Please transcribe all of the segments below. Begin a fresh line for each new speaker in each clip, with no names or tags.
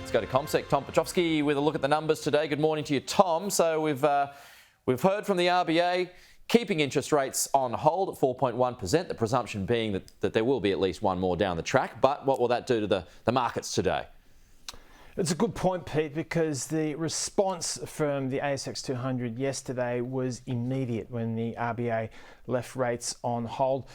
Let's go to CommSec. Tom Piotrowski with a look at the numbers today. Good morning to you, Tom. So we've heard from the RBA keeping interest rates on hold at 4.1%, the presumption being that there will be at least one more down the track. But what will that do to the markets today?
It's a good point, Pete, because the response from the ASX 200 yesterday was immediate when the RBA left rates on hold.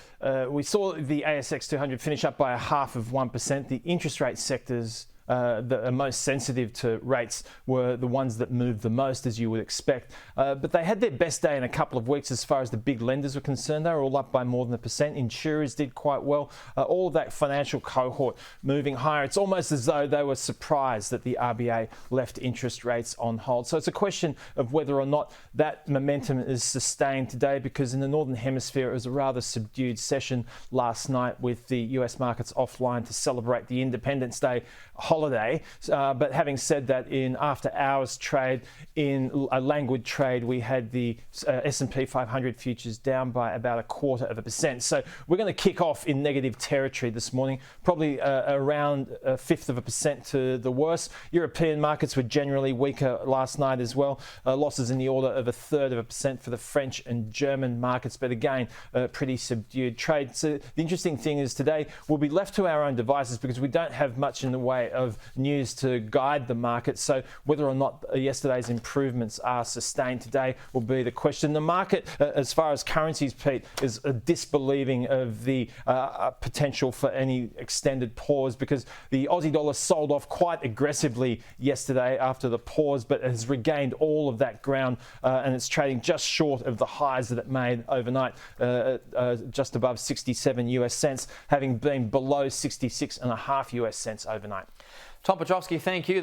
We saw the ASX 200 finish up by 0.5%. The interest rate sectors that are most sensitive to rates were the ones that moved the most, as you would expect. But they had their best day in a couple of weeks as far as the big lenders were concerned. They were all up by more than 1%. Insurers did quite well. All of that financial cohort moving higher. It's almost as though they were surprised that the RBA left interest rates on hold. So it's a question of whether or not that momentum is sustained today, because in the Northern Hemisphere it was a rather subdued session last night with the US markets offline to celebrate the Independence Day holiday. But having said that, in after hours trade, in a languid trade, we had the S&P 500 futures down by about 0.25%. So we're going to kick off in negative territory this morning, probably around 0.5% to the worst. European markets were generally weaker last night as well. Losses in the order of 0.33% for the French and German markets, but again, pretty subdued trade. So the interesting thing is today we'll be left to our own devices because we don't have much in the way of news to guide the market. So whether or not yesterday's improvements are sustained today will be the question. The market, as far as currencies, Pete, is disbelieving of the potential for any extended pause, because the Aussie dollar sold off quite aggressively yesterday after the pause, but has regained all of that ground and it's trading just short of the highs that it made overnight, just above 67 US cents, having been below 66.5 US cents overnight.
Tom Piotrowski, thank you.